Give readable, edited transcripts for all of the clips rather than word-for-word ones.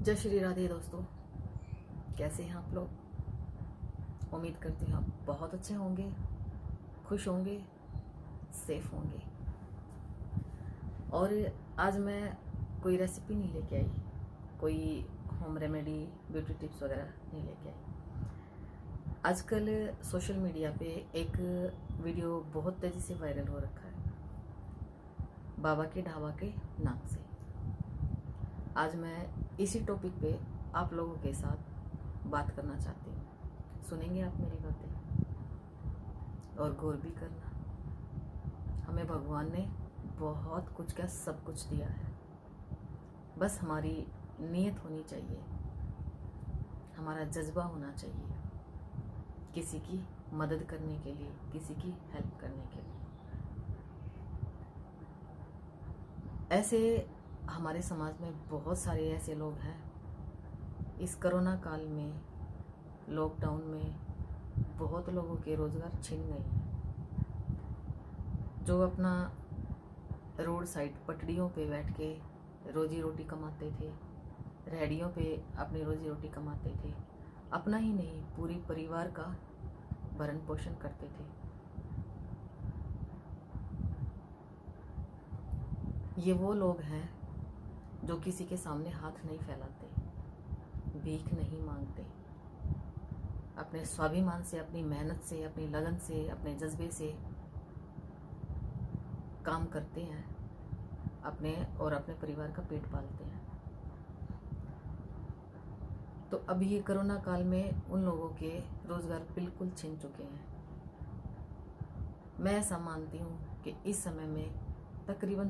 जय श्री राधे दोस्तों, कैसे हैं आप लोग। उम्मीद करती हूँ आप बहुत अच्छे होंगे, खुश होंगे, सेफ होंगे। और आज मैं कोई रेसिपी नहीं लेके आई, कोई होम रेमेडी ब्यूटी टिप्स वगैरह नहीं लेके आई। आजकल सोशल मीडिया पे एक वीडियो बहुत तेज़ी से वायरल हो रखा है, बाबा के ढाबा के नाम से। आज मैं इसी टॉपिक पे आप लोगों के साथ बात करना चाहती हूँ। सुनेंगे आप मेरी बातें और गौर भी करना। हमें भगवान ने बहुत कुछ, क्या सब कुछ दिया है, बस हमारी नीयत होनी चाहिए, हमारा जज्बा होना चाहिए किसी की मदद करने के लिए, किसी की हेल्प करने के लिए। ऐसे हमारे समाज में बहुत सारे ऐसे लोग हैं, इस कोरोना काल में, लॉकडाउन में बहुत लोगों के रोज़गार छिन गए हैं। जो अपना रोड साइड पटड़ियों पे बैठ के रोजी रोटी कमाते थे, रेहड़ियों पे अपनी रोजी रोटी कमाते थे, अपना ही नहीं पूरी परिवार का भरण पोषण करते थे। ये वो लोग हैं जो किसी के सामने हाथ नहीं फैलाते, भीख नहीं मांगते, अपने स्वाभिमान से, अपनी मेहनत से, अपनी लगन से, अपने जज्बे से काम करते हैं, अपने और अपने परिवार का पेट पालते हैं। तो अभी ये कोरोना काल में उन लोगों के रोज़गार बिल्कुल छिन चुके हैं। मैं ऐसा मानती हूँ कि इस समय में तकरीबन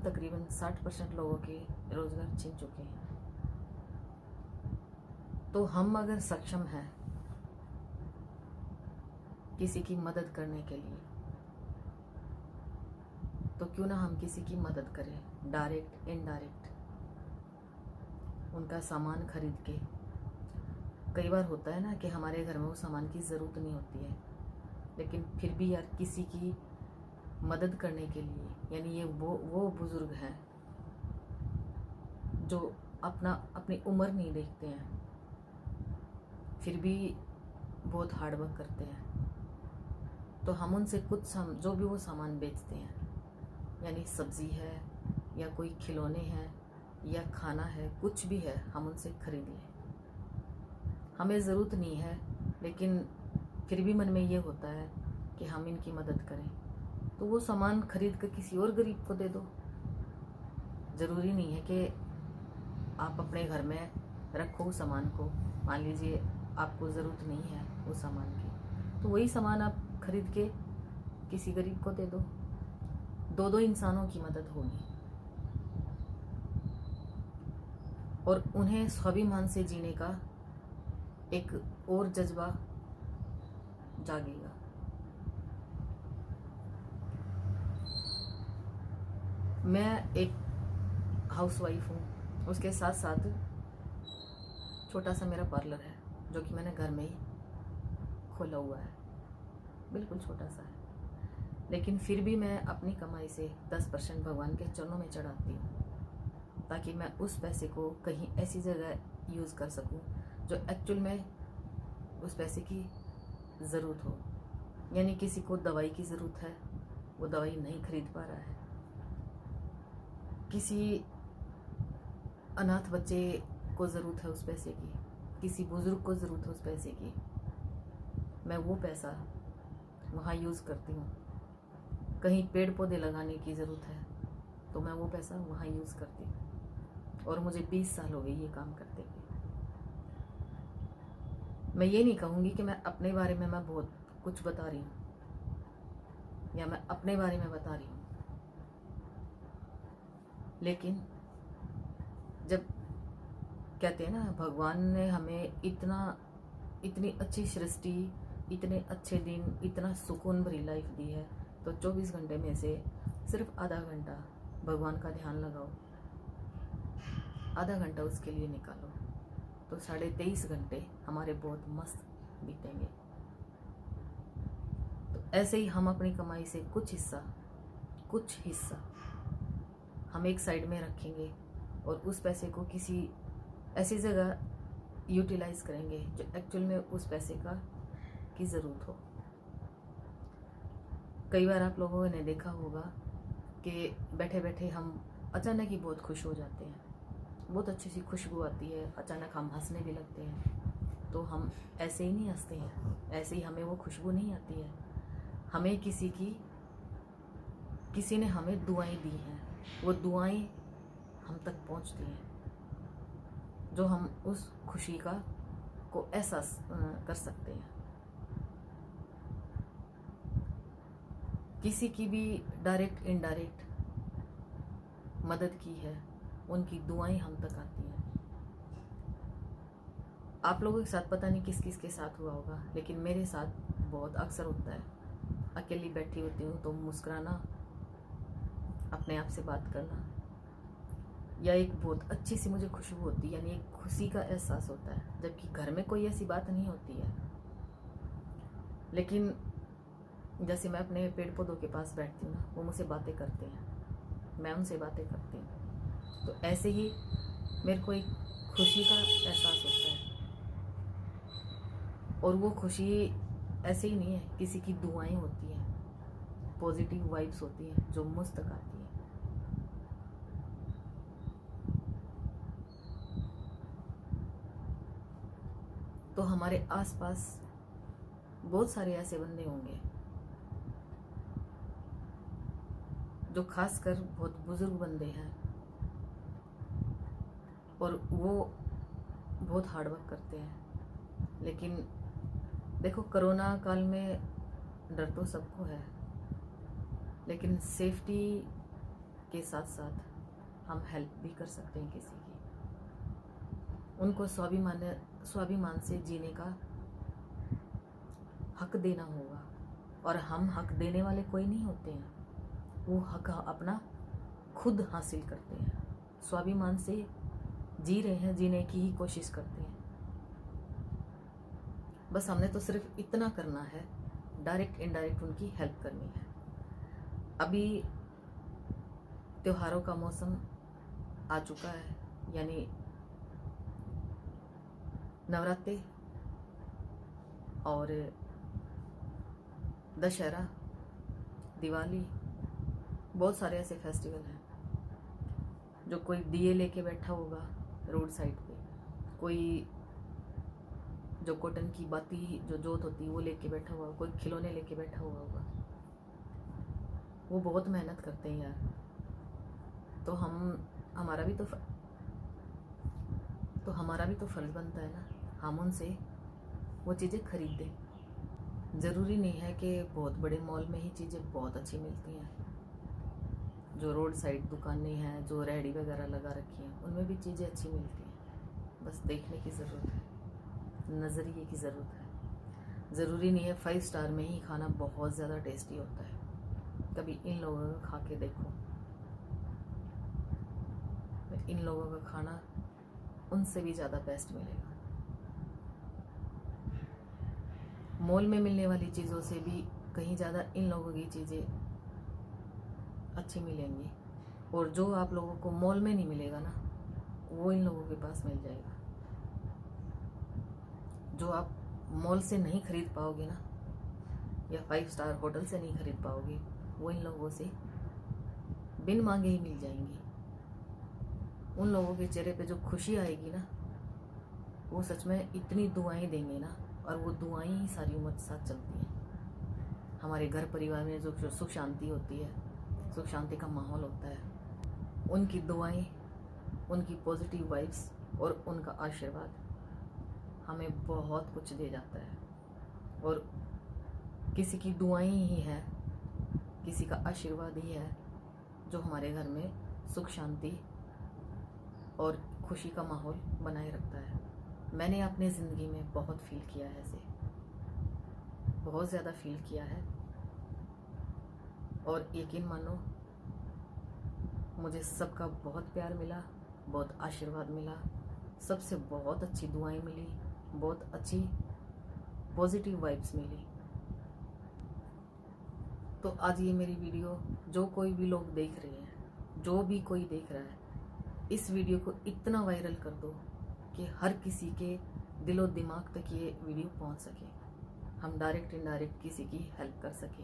60% लोगों के रोज़गार छिन चुके हैं। तो हम अगर सक्षम हैं किसी की मदद करने के लिए, तो क्यों ना हम किसी की मदद करें, डायरेक्ट इनडायरेक्ट, उनका सामान खरीद के। कई बार होता है ना कि हमारे घर में वो सामान की ज़रूरत नहीं होती है, लेकिन फिर भी यार किसी की मदद करने के लिए, यानी ये वो बुज़ुर्ग हैं जो अपनी उम्र नहीं देखते हैं, फिर भी बहुत हार्ड वर्क करते हैं। तो हम उनसे कुछ जो भी वो सामान बेचते हैं, यानी सब्ज़ी है या कोई खिलौने हैं या खाना है, कुछ भी है, हम उनसे खरीद लें। हमें ज़रूरत नहीं है, लेकिन फिर भी मन में ये होता है कि हम इनकी मदद करें, तो वो सामान खरीद कर किसी और गरीब को दे दो। ज़रूरी नहीं है कि आप अपने घर में रखो उस सामान को। मान लीजिए आपको ज़रूरत नहीं है उस सामान की, तो वही सामान आप खरीद के किसी गरीब को दे दो। दो इंसानों की मदद होगी और उन्हें स्वाभिमान से जीने का एक और जज्बा जागेगा। मैं एक हाउसवाइफ हूँ, उसके साथ साथ छोटा सा मेरा पार्लर है जो कि मैंने घर में ही खोला हुआ है, बिल्कुल छोटा सा है। लेकिन फिर भी मैं अपनी कमाई से 10% भगवान के चरणों में चढ़ाती हूँ, ताकि मैं उस पैसे को कहीं ऐसी जगह यूज़ कर सकूँ जो एक्चुअल में उस पैसे की ज़रूरत हो। यानी किसी को दवाई की ज़रूरत है, वो दवाई नहीं खरीद पा रहा है, किसी अनाथ बच्चे को ज़रूरत है उस पैसे की, किसी बुज़ुर्ग को ज़रूरत है उस पैसे की, मैं वो पैसा वहाँ यूज़ करती हूँ। कहीं पेड़ पौधे लगाने की ज़रूरत है तो मैं वो पैसा वहाँ यूज़ करती हूँ। और मुझे 20 साल हो गए ये काम करते हुए। मैं ये नहीं कहूँगी कि मैं अपने बारे में मैं बहुत कुछ बता रही हूँ या मैं अपने बारे में बता रही हूँ, लेकिन जब कहते हैं ना भगवान ने हमें इतनी अच्छी सृष्टि, इतने अच्छे दिन, इतना सुकून भरी लाइफ दी है, तो 24 घंटे में से सिर्फ आधा घंटा भगवान का ध्यान लगाओ, आधा घंटा उसके लिए निकालो, तो 23.5 घंटे हमारे बहुत मस्त बीतेंगे। तो ऐसे ही हम अपनी कमाई से कुछ हिस्सा हम एक साइड में रखेंगे और उस पैसे को किसी ऐसी जगह यूटिलाइज करेंगे जो एक्चुअल में उस पैसे की ज़रूरत हो। कई बार आप लोगों ने देखा होगा कि बैठे बैठे हम अचानक ही बहुत खुश हो जाते हैं, बहुत अच्छी सी खुशबू आती है, अचानक हम हंसने भी लगते हैं। तो हम ऐसे ही नहीं हंसते हैं, ऐसे ही हमें वो खुशबू नहीं आती है। हमें किसी ने हमें दुआएं दी हैं, वो दुआएं हम तक पहुंचती हैं, जो हम उस खुशी को एहसास कर सकते हैं। किसी की भी डायरेक्ट इनडायरेक्ट मदद की है, उनकी दुआएं हम तक आती हैं। आप लोगों के साथ पता नहीं किस किस के साथ हुआ होगा, लेकिन मेरे साथ बहुत अक्सर होता है। अकेली बैठी होती हूँ तो मुस्कुराना, अपने आप से बात करना, या एक बहुत अच्छी सी मुझे खुशबू होती है, यानी एक खुशी का एहसास होता है, जबकि घर में कोई ऐसी बात नहीं होती है। लेकिन जैसे मैं अपने पेड़ पौधों के पास बैठती हूँ ना, वो मुझसे बातें करते हैं, मैं उनसे बातें करती हूँ, तो ऐसे ही मेरे को एक खुशी का एहसास होता है। और वो खुशी ऐसे ही नहीं है, किसी की दुआएं होती हैं, पॉजिटिव वाइब्स होती हैं जो मुझ तक आती हैं। तो हमारे आसपास बहुत सारे ऐसे बंदे होंगे जो खासकर बहुत बुजुर्ग बंदे हैं, और वो बहुत हार्ड वर्क करते हैं। लेकिन देखो, कोरोना काल में डर तो सबको है, लेकिन सेफ्टी के साथ साथ हम हेल्प भी कर सकते हैं किसी की। उनको स्वाभिमान से जीने का हक देना होगा, और हम हक देने वाले कोई नहीं होते हैं, वो हक अपना खुद हासिल करते हैं। स्वाभिमान से जी रहे हैं, जीने की ही कोशिश करते हैं। बस हमने तो सिर्फ इतना करना है, डायरेक्ट इनडायरेक्ट उनकी हेल्प करनी है। अभी त्योहारों का मौसम आ चुका है, यानी नवरात्रि और दशहरा, दिवाली, बहुत सारे ऐसे फेस्टिवल हैं। जो कोई दिए लेके बैठा होगा रोड साइड पे, कोई जो कॉटन की बाती जो जोत होती है वो लेके बैठा हुआ, कोई खिलौने लेके बैठा हुआ होगा। वो बहुत मेहनत करते हैं यार। तो हमारा भी तो फर्ज बनता है ना, हम उनसे वो चीज़ें खरीदें। ज़रूरी नहीं है कि बहुत बड़े मॉल में ही चीज़ें बहुत अच्छी मिलती हैं। जो रोड साइड दुकानें हैं, जो रेहड़ी वगैरह लगा रखी हैं, उनमें भी चीज़ें अच्छी मिलती हैं। बस देखने की ज़रूरत है, नज़रिए की ज़रूरत है। ज़रूरी नहीं है 5 स्टार में ही खाना बहुत ज़्यादा टेस्टी होता है। कभी इन लोगों का खा के देखो, इन लोगों का खाना उनसे भी ज़्यादा बेस्ट मिलेगा। मॉल में मिलने वाली चीज़ों से भी कहीं ज़्यादा इन लोगों की चीज़ें अच्छी मिलेंगी, और जो आप लोगों को मॉल में नहीं मिलेगा ना, वो इन लोगों के पास मिल जाएगा। जो आप मॉल से नहीं खरीद पाओगे ना, या 5 स्टार होटल से नहीं खरीद पाओगे, वो इन लोगों से बिन मांगे ही मिल जाएंगी। उन लोगों के चेहरे पे जो खुशी आएगी ना, वो सच में इतनी दुआएं देंगे ना, और वो दुआएं ही सारी उम्र साथ चलती हैं। हमारे घर परिवार में जो सुख शांति होती है, सुख शांति का माहौल होता है, उनकी दुआएं, उनकी पॉजिटिव वाइब्स और उनका आशीर्वाद हमें बहुत कुछ दे जाता है। और किसी की दुआएं ही है, किसी का आशीर्वाद ही है जो हमारे घर में सुख शांति और खुशी का माहौल बनाए रखता है। मैंने अपनी ज़िंदगी में बहुत फील किया है ऐसे, बहुत ज़्यादा फील किया है। और यकीन मानो, मुझे सबका बहुत प्यार मिला, बहुत आशीर्वाद मिला, सबसे बहुत अच्छी दुआएं मिली, बहुत अच्छी पॉजिटिव वाइब्स मिली। तो आज ये मेरी वीडियो जो कोई भी लोग देख रहे हैं, जो भी कोई देख रहा है, इस वीडियो को इतना वायरल कर दो कि हर किसी के दिलो दिमाग तक ये वीडियो पहुंच सके, हम डायरेक्ट इनडायरेक्ट किसी की हेल्प कर सके।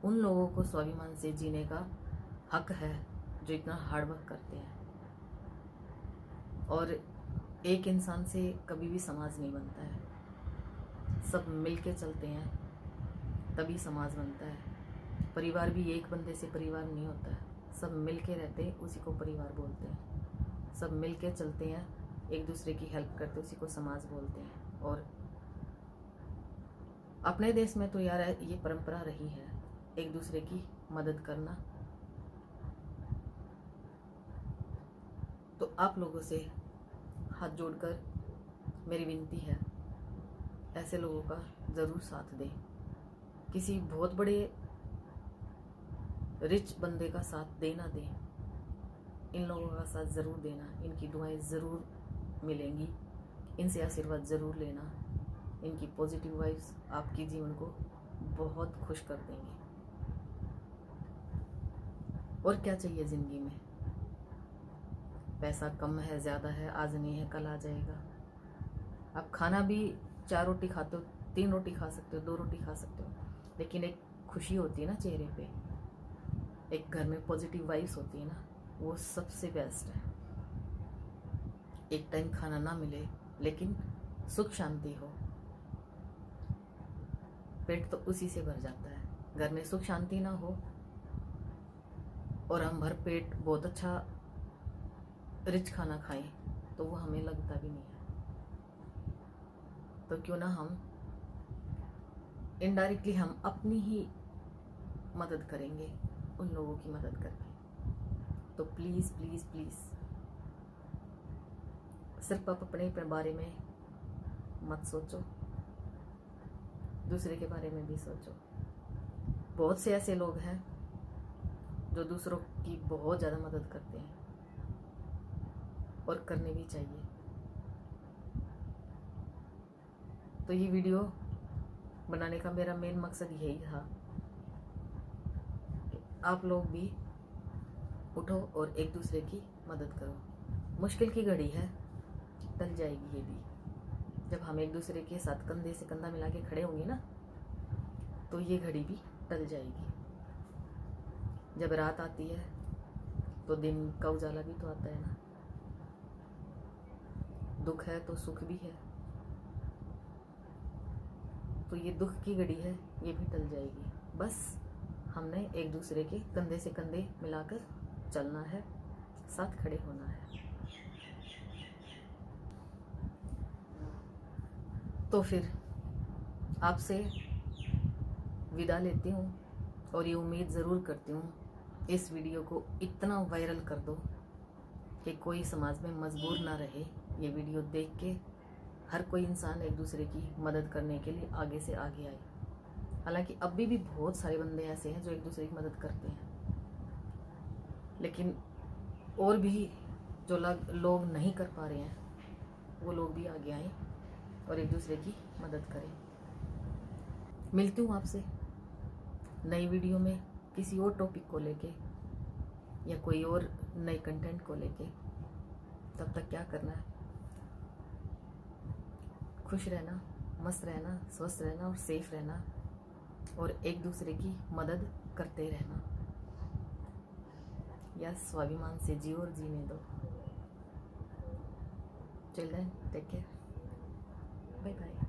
उन लोगों को स्वाभिमान से जीने का हक है जो इतना हार्ड वर्क करते हैं। और एक इंसान से कभी भी समाज नहीं बनता है, सब मिल के चलते हैं तभी समाज बनता है। परिवार भी एक बंदे से परिवार नहीं होता है, सब मिल के रहते हैं उसी को परिवार बोलते हैं। सब मिल के चलते हैं, एक दूसरे की हेल्प करते उसी को समाज बोलते हैं। और अपने देश में तो यार ये परंपरा रही है एक दूसरे की मदद करना। तो आप लोगों से हाथ जोड़कर मेरी विनती है, ऐसे लोगों का ज़रूर साथ दें। किसी बहुत बड़े रिच बंदे का साथ देना दें, इन लोगों का साथ ज़रूर देना। इनकी दुआएं ज़रूर मिलेंगी, इनसे आशीर्वाद ज़रूर लेना। इनकी पॉजिटिव वाइब्स आपके जीवन को बहुत खुश कर देंगे। और क्या चाहिए ज़िंदगी में? पैसा कम है, ज़्यादा है, आज नहीं है कल आ जाएगा। आप खाना भी 4 रोटी खाते हो, 3 रोटी खा सकते हो, 2 रोटी खा सकते हो, लेकिन एक खुशी होती है ना चेहरे पे, एक घर में पॉजिटिव वाइब्स होती है ना, वो सबसे बेस्ट है। एक टाइम खाना ना मिले लेकिन सुख शांति हो, पेट तो उसी से भर जाता है। घर में सुख शांति ना हो और हम भर पेट बहुत अच्छा रिच खाना खाएं तो वो हमें लगता भी नहीं है। तो क्यों ना हम इनडायरेक्टली हम अपनी ही मदद करेंगे उन लोगों की मदद करके। तो प्लीज़ प्लीज़ प्लीज़ सिर्फ आप अपने बारे में मत सोचो, दूसरे के बारे में भी सोचो। बहुत से ऐसे लोग हैं जो दूसरों की बहुत ज़्यादा मदद करते हैं और करनी भी चाहिए। तो ये वीडियो बनाने का मेरा मेन मकसद यही था कि आप लोग भी उठो और एक दूसरे की मदद करो। मुश्किल की घड़ी है, टल जाएगी ये भी। जब हम एक दूसरे के साथ कंधे से कंधा मिला के खड़े होंगे ना, तो ये घड़ी भी टल जाएगी। जब रात आती है तो दिन का उजाला भी तो आता है ना। दुख है तो सुख भी है, तो ये दुख की घड़ी है, ये भी टल जाएगी। बस हमने एक दूसरे के कंधे से कंधे मिलाकर चलना है, साथ खड़े होना है। तो फिर आपसे विदा लेती हूँ और ये उम्मीद ज़रूर करती हूँ इस वीडियो को इतना वायरल कर दो कि कोई समाज में मजबूर ना रहे। ये वीडियो देख के हर कोई इंसान एक दूसरे की मदद करने के लिए आगे से आगे आए। हालांकि अभी भी बहुत सारे बंदे ऐसे हैं जो एक दूसरे की मदद करते हैं, लेकिन और भी जो लोग नहीं कर पा रहे हैं वो लोग भी आगे आए और एक दूसरे की मदद करें। मिलती हूँ आपसे नई वीडियो में किसी और टॉपिक को लेके या कोई और नए कंटेंट को लेके। तब तक क्या करना है, खुश रहना, मस्त रहना, स्वस्थ रहना और सेफ रहना और एक दूसरे की मदद करते रहना। या स्वाभिमान से जियो और जीने दो। Children, take care, bye bye.